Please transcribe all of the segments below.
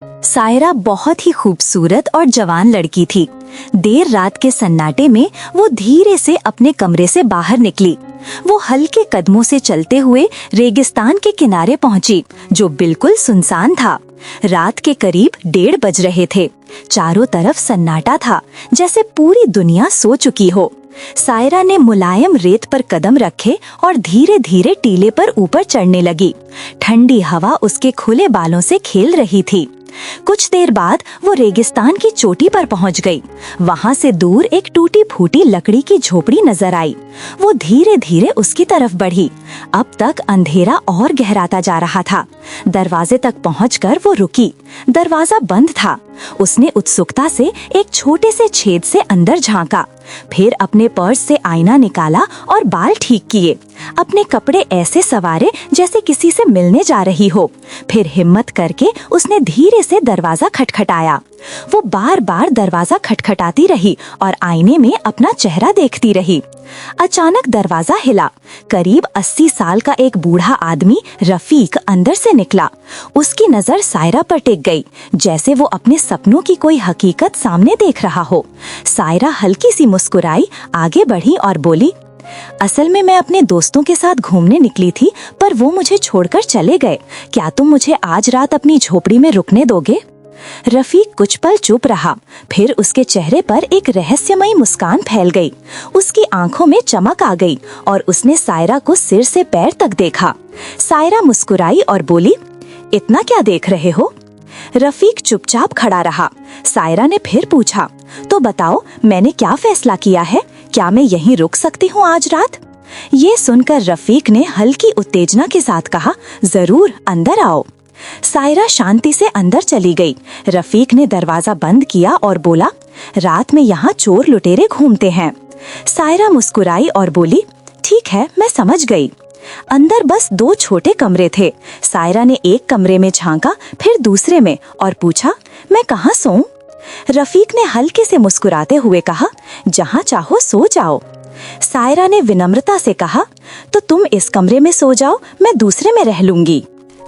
सायरा बहुत ही खूबसूरत और जवान लड़की थी। देर रात के सन्नाटे में वो धीरे से अपने कमरे से बाहर निकली। वो हल्के कदमों से चलते हुए रेगिस्तान के किनारे पहुंची, जो बिल्कुल सुनसान था। रात के करीब 1:30 बज रहे थे। चारों तरफ सन्नाटा था, जैसे पूरी दुनिया सो चुकी हो। सायरा ने मुलायम रेत पर कदम रखे और धीरे धीरे टीले पर ऊपर चढ़ने लगी। ठंडी हवा उसके खुले बालों से खेल रही थी। कुछ देर बाद वो रेगिस्तान की चोटी पर पहुंच गई। वहां से दूर एक टूटी फूटी लकड़ी की झोपड़ी नजर आई। वो धीरे धीरे उसकी तरफ बढ़ी। अब तक अंधेरा और गहराता जा रहा था। दरवाजे तक पहुंचकर वो रुकी। दरवाजा बंद था। उसने उत्सुकता से एक छोटे से छेद से अंदर झांका। फिर अपने पर्स से आईना निकाला और बाल ठीक किए। अपने कपड़े ऐसे सवारे जैसे किसी से मिलने जा रही हो। फिर हिम्मत करके उसने धीरे से दरवाजा खटखटाया। वो बार बार दरवाजा खटखटाती रही और आईने में अपना चेहरा देखती रही। अचानक दरवाजा हिला। करीब 80 साल का एक बूढ़ा आदमी रफीक अंदर से निकला। उसकी नजर सायरा पर टिक गई, जैसे वो अपने सपनों की कोई हकीकत सामने देख रहा हो। सायरा हल्की सी मुस्कुराई, आगे बढ़ी और बोली, असल में मैं अपने दोस्तों के साथ घूमने निकली थी, पर वो मुझे छोड़कर चले गए। क्या तुम मुझे आज रात अपनी झोपड़ी में रुकने दोगे? रफीक कुछ पल चुप रहा। फिर उसके चेहरे पर एक रहस्यमयी मुस्कान फैल गई। उसकी आंखों में चमक आ गई और उसने सायरा को सिर से पैर तक देखा। सायरा मुस्कुराई और बोली, इतना क्या देख रहे हो? रफीक चुपचाप खड़ा रहा। सायरा ने फिर पूछा, तो बताओ मैंने क्या फैसला किया है? क्या मैं यहीं रुक सकती हूँ आज रात? ये सुनकर रफीक ने हल्की उत्तेजना के साथ कहा, जरूर, अंदर आओ। सायरा शांति से अंदर चली गई। रफीक ने दरवाजा बंद किया और बोला, रात में यहाँ चोर लुटेरे घूमते हैं। सायरा मुस्कुराई और बोली, ठीक है, मैं समझ गई। अंदर बस 2 छोटे कमरे थे। सायरा ने एक कमरे में झांका, फिर दूसरे में और पूछा, मैं कहाँ सोऊं? रफीक ने हल्के से मुस्कुराते हुए कहा, जहाँ चाहो सो जाओ। सायरा ने विनम्रता से कहा, तो तुम इस कमरे में सो जाओ, मैं दूसरे में रह लूंगी।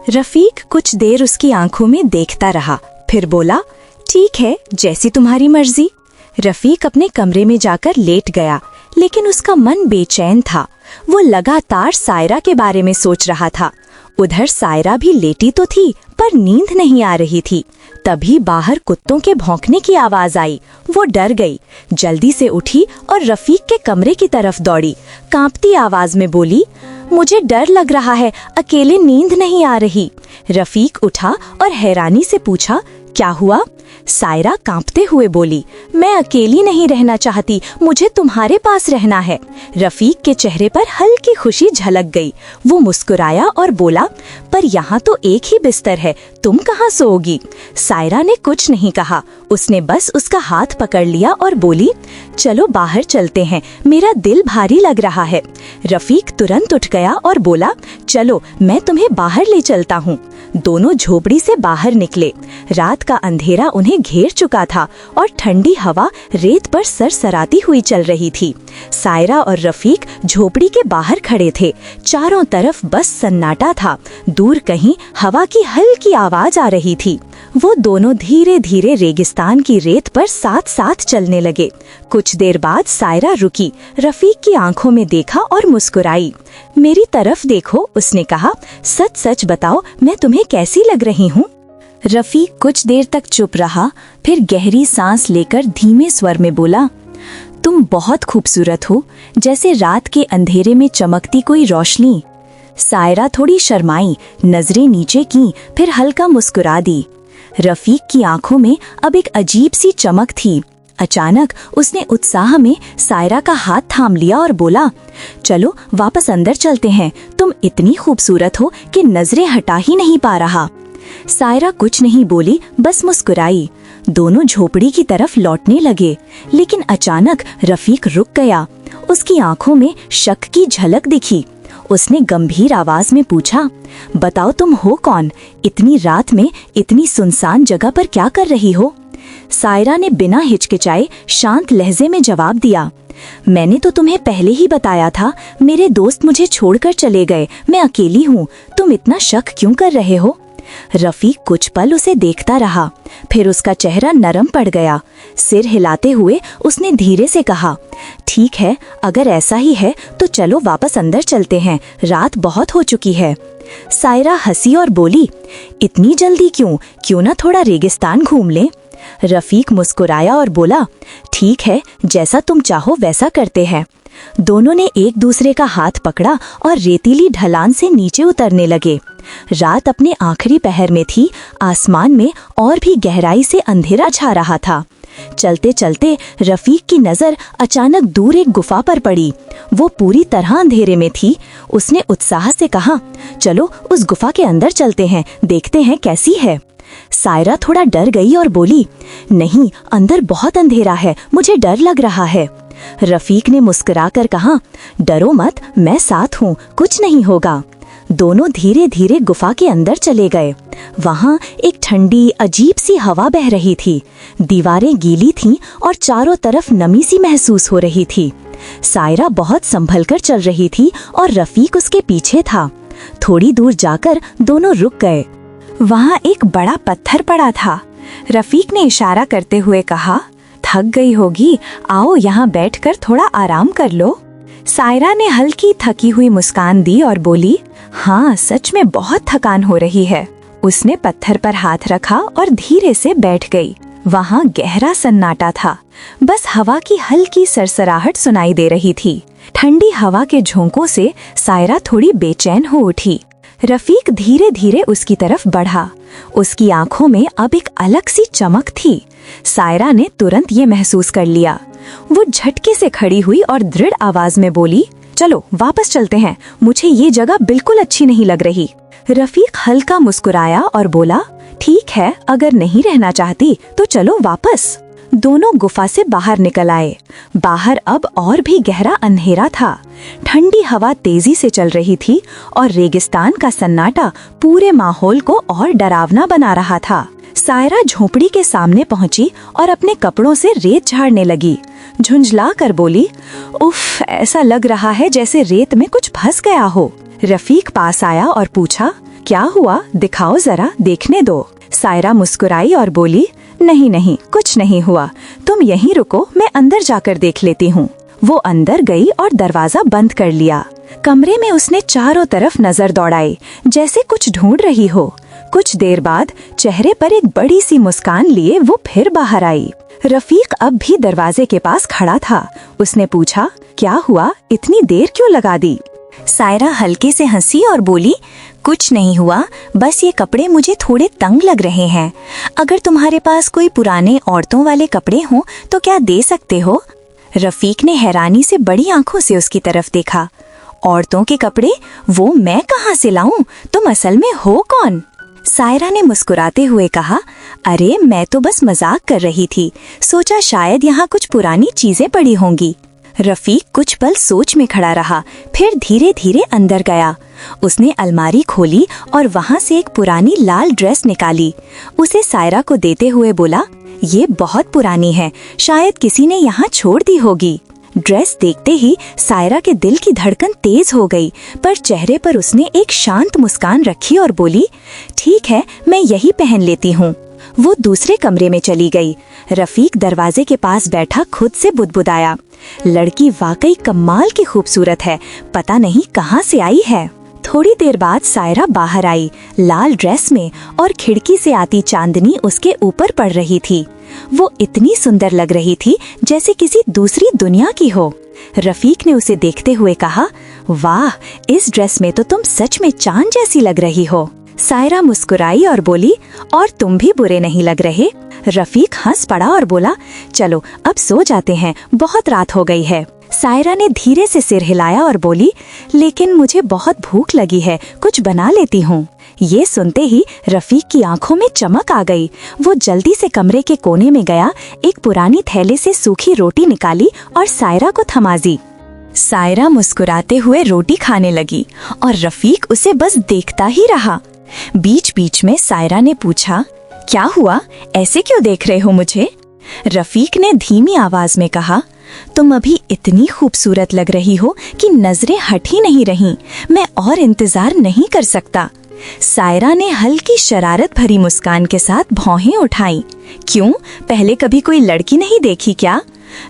रफीक कुछ देर उसकी आंखों में देखता रहा, फिर बोला, ठीक है, जैसी तुम्हारी मर्जी। रफीक अपने कमरे में जाकर लेट गया, लेकिन उसका मन बेचैन था। वो लगातार सायरा के बारे में सोच रहा था। उधर सायरा भी लेटी तो थी, पर नींद नहीं आ रही थी। तभी बाहर कुत्तों के भौंकने की आवाज आई। वो डर गई, जल्दी से उठी और रफीक के कमरे की तरफ दौड़ी। कांपती आवाज में बोली, मुझे डर लग रहा है, अकेले नींद नहीं आ रही। रफीक उठा और हैरानी से पूछा, क्या हुआ? सायरा कांपते हुए बोली, मैं अकेली नहीं रहना चाहती, मुझे तुम्हारे पास रहना है। रफीक के चेहरे पर हल्की खुशी झलक गई। वो मुस्कुराया और बोला, पर यहाँ तो एक ही बिस्तर है, तुम कहाँ सोओगी? सायरा ने कुछ नहीं कहा। उसने बस उसका हाथ पकड़ लिया और बोली, चलो बाहर चलते हैं, मेरा दिल भारी लग रहा है। रफीक तुरंत उठ गया और बोला, चलो मैं तुम्हें बाहर ले चलता हूँ। दोनों झोपड़ी से बाहर निकले। रात का अंधेरा उन्हें घेर चुका था और ठंडी हवा रेत पर सरसराती हुई चल रही थी। सायरा और रफीक झोपड़ी के बाहर खड़े थे। चारों तरफ बस सन्नाटा था। दूर कहीं हवा की हल्की आवाज आ रही थी। वो दोनों धीरे धीरे रेगिस्तान की रेत पर साथ साथ चलने लगे। कुछ देर बाद सायरा रुकी, रफीक की आंखों में देखा और मुस्कुराई। मेरी तरफ देखो, उसने कहा, सच सच बताओ, मैं तुम्हें कैसी लग रही हूँ? रफीक कुछ देर तक चुप रहा, फिर गहरी सांस लेकर धीमे स्वर में बोला, तुम बहुत खूबसूरत हो, जैसे रात के अंधेरे में चमकती कोई रोशनी। सायरा थोड़ी शर्माई, नजरें नीचे की, फिर हल्का मुस्कुरा दी। रफीक की आंखों में अब एक अजीब सी चमक थी। अचानक उसने उत्साह में सायरा का हाथ थाम लिया और बोला, चलो वापस अंदर चलते हैं, तुम इतनी खूबसूरत हो कि नजरें हटा ही नहीं पा रहा। सायरा कुछ नहीं बोली, बस मुस्कुराई। दोनों झोपड़ी की तरफ लौटने लगे, लेकिन अचानक रफीक रुक गया। उसकी आंखों में शक की झलक दिखी। उसने गंभीर आवाज में पूछा, बताओ तुम हो कौन? इतनी रात में इतनी सुनसान जगह पर क्या कर रही हो? सायरा ने बिना हिचकिचाए शांत लहजे में जवाब दिया, मैंने तो तुम्हें पहले ही बताया था, मेरे दोस्त मुझे छोड़कर चले गए, मैं अकेली हूँ, तुम इतना शक क्यों कर रहे हो? रफीक कुछ पल उसे देखता रहा, फिर उसका चेहरा नरम पड़ गया। सिर हिलाते हुए उसने धीरे से कहा, ठीक है, अगर ऐसा ही है तो चलो वापस अंदर चलते हैं, रात बहुत हो चुकी है। सायरा हंसी और बोली, इतनी जल्दी क्यों ना थोड़ा रेगिस्तान घूम लें। रफीक मुस्कुराया और बोला, ठीक है, जैसा तुम चाहो वैसा करते हैं। दोनों ने एक दूसरे का हाथ पकड़ा और रेतीली ढलान से नीचे उतरने लगे। रात अपने आखिरी पहर में थी, आसमान में और भी गहराई से अंधेरा छा रहा था। चलते चलते रफीक की नज़र अचानक दूर एक गुफा पर पड़ी। वो पूरी तरह अंधेरे में थी। उसने उत्साह से कहा, चलो उस गुफा के अंदर चलते हैं, देखते हैं कैसी है। सायरा थोड़ा डर गई और बोली, नहीं, अंदर बहुत अंधेरा है, मुझे डर लग रहा है। रफीक ने मुस्कुराकर कहा, डरो मत, मैं साथ हूँ, कुछ नहीं होगा। दोनों धीरे धीरे गुफा के अंदर चले गए। वहाँ एक ठंडी अजीब सी हवा बह रही थी। दीवारें गीली थीं और चारों तरफ नमी सी महसूस हो रही थी। सायरा बहुत संभल कर चल रही थी और रफीक उसके पीछे था। थोड़ी दूर जाकर दोनों रुक गए। वहाँ एक बड़ा पत्थर पड़ा था। रफीक ने इशारा करते हुए कहा, थक गई होगी, आओ यहाँ बैठकर थोड़ा आराम कर लो। सायरा ने हल्की थकी हुई मुस्कान दी और बोली, हाँ, सच में बहुत थकान हो रही है। उसने पत्थर पर हाथ रखा और धीरे से बैठ गई। वहाँ गहरा सन्नाटा था, बस हवा की हल्की सरसराहट सुनाई दे रही थी। ठंडी हवा के झोंकों से सायरा थोड़ी बेचैन हो उठी। रफीक धीरे धीरे उसकी तरफ बढ़ा। उसकी आंखों में अब एक अलग सी चमक थी। सायरा ने तुरंत ये महसूस कर लिया। वो झटके से खड़ी हुई और दृढ़ आवाज में बोली, चलो वापस चलते हैं, मुझे ये जगह बिल्कुल अच्छी नहीं लग रही। रफीक हल्का मुस्कुराया और बोला, ठीक है, अगर नहीं रहना चाहती तो चलो वापस। दोनों गुफा से बाहर निकल आए। बाहर अब और भी गहरा अंधेरा था। ठंडी हवा तेजी से चल रही थी और रेगिस्तान का सन्नाटा पूरे माहौल को और डरावना बना रहा था। सायरा झोपड़ी के सामने पहुंची और अपने कपड़ों से रेत झाड़ने लगी। झुंझला कर बोली, उफ, ऐसा लग रहा है जैसे रेत में कुछ फंस गया हो। रफीक पास आया और पूछा, क्या हुआ, दिखाओ जरा, देखने दो। सायरा मुस्कुराई और बोली, नहीं नहीं, कुछ नहीं हुआ, तुम यहीं रुको, मैं अंदर जाकर देख लेती हूँ। वो अंदर गई और दरवाजा बंद कर लिया। कमरे में उसने चारों तरफ नजर दौड़ाई, जैसे कुछ ढूंढ रही हो। कुछ देर बाद चेहरे पर एक बड़ी सी मुस्कान लिए वो फिर बाहर आई। रफीक अब भी दरवाजे के पास खड़ा था। उसने पूछा, क्या हुआ, इतनी देर क्यों लगा दी? सायरा हल्के से हंसी और बोली, कुछ नहीं हुआ, बस ये कपड़े मुझे थोड़े तंग लग रहे हैं। अगर तुम्हारे पास कोई पुराने औरतों वाले कपड़े हों तो क्या दे सकते हो? रफीक ने हैरानी से बड़ी आंखों से उसकी तरफ देखा। औरतों के कपड़े? वो मैं कहाँ से लाऊं? तुम असल में हो कौन? सायरा ने मुस्कुराते हुए कहा, अरे मैं तो बस मजाक कर रही थी, सोचा शायद यहाँ कुछ पुरानी चीजें पड़ी होंगी। रफीक कुछ पल सोच में खड़ा रहा, फिर धीरे धीरे अंदर गया। उसने अलमारी खोली और वहाँ से एक पुरानी लाल ड्रेस निकाली। उसे सायरा को देते हुए बोला, ये बहुत पुरानी है, शायद किसी ने यहाँ छोड़ दी होगी। ड्रेस देखते ही सायरा के दिल की धड़कन तेज हो गई, पर चेहरे पर उसने एक शांत मुस्कान रखी और बोली, ठीक है, मैं यही पहन लेती हूँ। वो दूसरे कमरे में चली गई। रफीक दरवाजे के पास बैठा खुद से बुदबुदाया, लड़की वाकई कमाल की खूबसूरत है, पता नहीं कहाँ से आई है। थोड़ी देर बाद सायरा बाहर आई, लाल ड्रेस में, और खिड़की से आती चांदनी उसके ऊपर पड़ रही थी। वो इतनी सुंदर लग रही थी जैसे किसी दूसरी दुनिया की हो। रफीक ने उसे देखते हुए कहा, वाह, इस ड्रेस में तो तुम सच में चांद जैसी लग रही हो। सायरा मुस्कुराई और बोली, और तुम भी बुरे नहीं लग रहे। रफीक हंस पड़ा और बोला, चलो अब सो जाते हैं, बहुत रात हो गई है। सायरा ने धीरे से सिर हिलाया और बोली, लेकिन मुझे बहुत भूख लगी है, कुछ बना लेती हूँ। ये सुनते ही रफीक की आंखों में चमक आ गई। वो जल्दी से कमरे के कोने में गया, एक पुरानी थैले से सूखी रोटी निकाली और सायरा को थमा दी। सायरा मुस्कुराते हुए रोटी खाने लगी और रफीक उसे बस देखता ही रहा। बीच बीच में सायरा ने पूछा, क्या हुआ, ऐसे क्यों देख रहे हो मुझे? रफीक ने धीमी आवाज में कहा, तुम अभी इतनी खूबसूरत लग रही हो कि नजरें हट ही नहीं रहीं। मैं और इंतजार नहीं कर सकता। सायरा ने हल्की शरारत भरी मुस्कान के साथ भौहें उठाई। क्यों, पहले कभी कोई लड़की नहीं देखी क्या?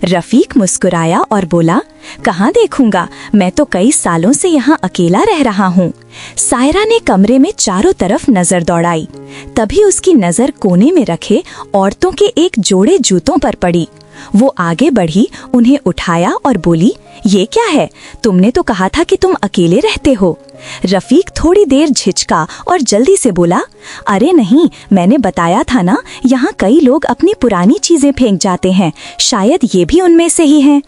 रफीक मुस्कुराया और बोला, कहाँ देखूंगा, मैं तो कई सालों से यहाँ अकेला रह रहा हूँ। सायरा ने कमरे में चारों तरफ नजर दौड़ाई। तभी उसकी नजर कोने में रखे औरतों के एक जोड़े जूतों पर पड़ी। वो आगे बढ़ी, उन्हें उठाया और बोली, ये क्या है? तुमने तो कहा था कि तुम अकेले रहते हो। रफीक थोड़ी देर झिझका और जल्दी से बोला, अरे नहीं, मैंने बताया था ना, यहाँ कई लोग अपनी पुरानी चीजें फेंक जाते हैं, शायद ये भी उनमें से ही हैं।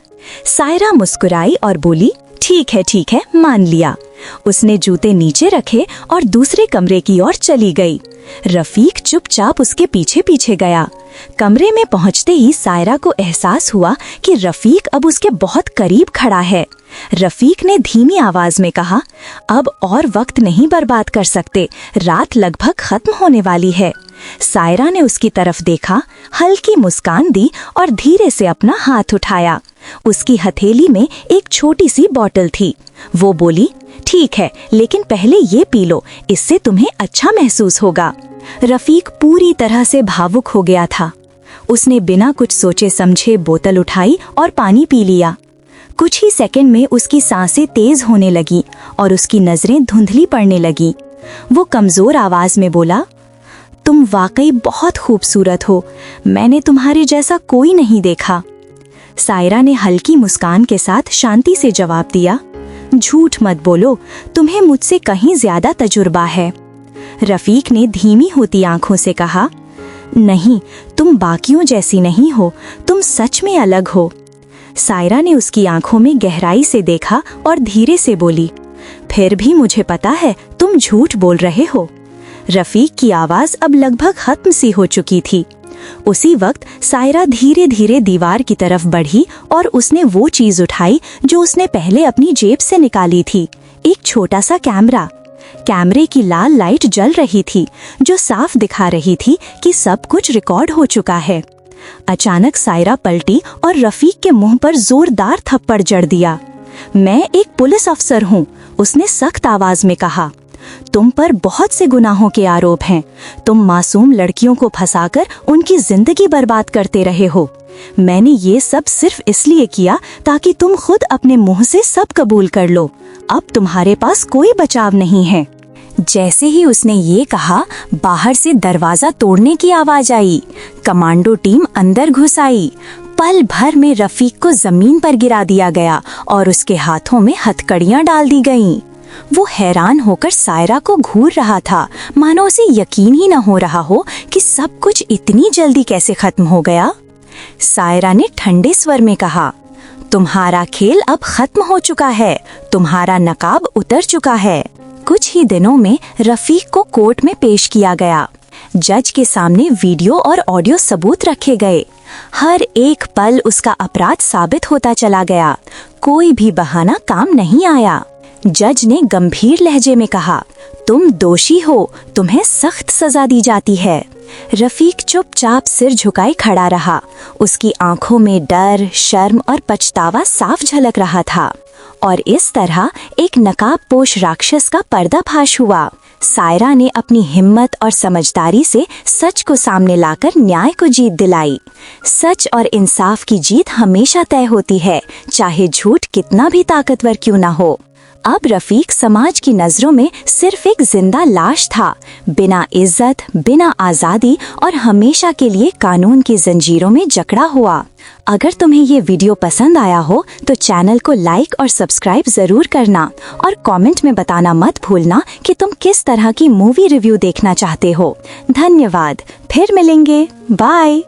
सायरा मुस्कुराई और बोली, ठीक है, मान लिया। उसने जूते नीचे रखे और दूसरे कमरे की ओर चली गई। रफीक चुपचाप उसके पीछे पीछे गया। कमरे में पहुंचते ही सायरा को एहसास हुआ कि रफीक अब उसके बहुत करीब खड़ा है। रफीक ने धीमी आवाज में कहा, अब और वक्त नहीं बर्बाद कर सकते, रात लगभग खत्म होने वाली है। सायरा ने उसकी तरफ देखा, हल्की मुस्कान दी और धीरे से अपना हाथ उठाया। उसकी हथेली में एक छोटी सी बोतल थी। वो बोली, ठीक है, लेकिन पहले ये पी लो, इससे तुम्हें अच्छा महसूस होगा। रफीक पूरी तरह से भावुक हो गया था। उसने बिना कुछ सोचे समझे बोतल उठाई और पानी पी लिया। कुछ ही सेकंड में उसकी सांसें तेज होने लगी और उसकी नजरें धुंधली पड़ने लगी। वो कमजोर आवाज में बोला, तुम वाकई बहुत खूबसूरत हो, मैंने तुम्हारे जैसा कोई नहीं देखा। सायरा ने हल्की मुस्कान के साथ शांति से जवाब दिया, झूठ मत बोलो, तुम्हें मुझसे कहीं ज्यादा तजुर्बा है। रफीक ने धीमी होती आंखों से कहा, नहीं, तुम बाकियों जैसी नहीं हो, तुम सच में अलग हो। सायरा ने उसकी आंखों में गहराई से देखा और धीरे से बोली, फिर भी मुझे पता है तुम झूठ बोल रहे हो। रफीक की आवाज अब लगभग खत्म सी हो चुकी थी। उसी वक्त सायरा धीरे धीरे दीवार की तरफ बढ़ी और उसने वो चीज उठाई जो उसने पहले अपनी जेब से निकाली थी, एक छोटा सा कैमरा। कैमरे की लाल लाइट जल रही थी, जो साफ दिखा रही थी कि सब कुछ रिकॉर्ड हो चुका है। अचानक सायरा पलटी और रफीक के मुंह पर जोरदार थप्पड़ जड़ दिया। मैं एक पुलिस अफसर हूँ, उसने सख्त आवाज में कहा। तुम पर बहुत से गुनाहों के आरोप हैं। तुम मासूम लड़कियों को फंसाकर उनकी जिंदगी बर्बाद करते रहे हो। मैंने ये सब सिर्फ इसलिए किया ताकि तुम खुद अपने मुंह से सब कबूल कर लो। अब तुम्हारे पास कोई बचाव नहीं है। जैसे ही उसने ये कहा, बाहर से दरवाजा तोड़ने की आवाज आई। कमांडो टीम अंदर घुस आई। पल भर में रफीक को जमीन पर गिरा दिया गया और उसके हाथों में हथकड़ियां डाल दी गईं। वो हैरान होकर सायरा को घूर रहा था, मानो उसे यकीन ही न हो रहा हो कि सब कुछ इतनी जल्दी कैसे खत्म हो गया। सायरा ने ठंडे स्वर में कहा, तुम्हारा खेल अब खत्म हो चुका है, तुम्हारा नकाब उतर चुका है। कुछ ही दिनों में रफीक को कोर्ट में पेश किया गया। जज के सामने वीडियो और ऑडियो सबूत रखे गए। हर एक पल उसका अपराध साबित होता चला गया। कोई भी बहाना काम नहीं आया। जज ने गंभीर लहजे में कहा, तुम दोषी हो, तुम्हें सख्त सजा दी जाती है। रफीक चुपचाप सिर झुकाए खड़ा रहा। उसकी आंखों में डर, शर्म और पछतावा साफ झलक रहा था। और इस तरह एक नकाबपोश राक्षस का पर्दाफाश हुआ। सायरा ने अपनी हिम्मत और समझदारी से सच को सामने लाकर न्याय को जीत दिलाई। सच और इंसाफ की जीत हमेशा तय होती है, चाहे झूठ कितना भी ताकतवर क्यों ना हो। अब रफीक समाज की नजरों में सिर्फ एक जिंदा लाश था, बिना इज्जत, बिना आजादी और हमेशा के लिए कानून की जंजीरों में जकड़ा हुआ। अगर तुम्हें ये वीडियो पसंद आया हो तो चैनल को लाइक और सब्सक्राइब जरूर करना और कमेंट में बताना मत भूलना कि तुम किस तरह की मूवी रिव्यू देखना चाहते हो। धन्यवाद, फिर मिलेंगे, बाय।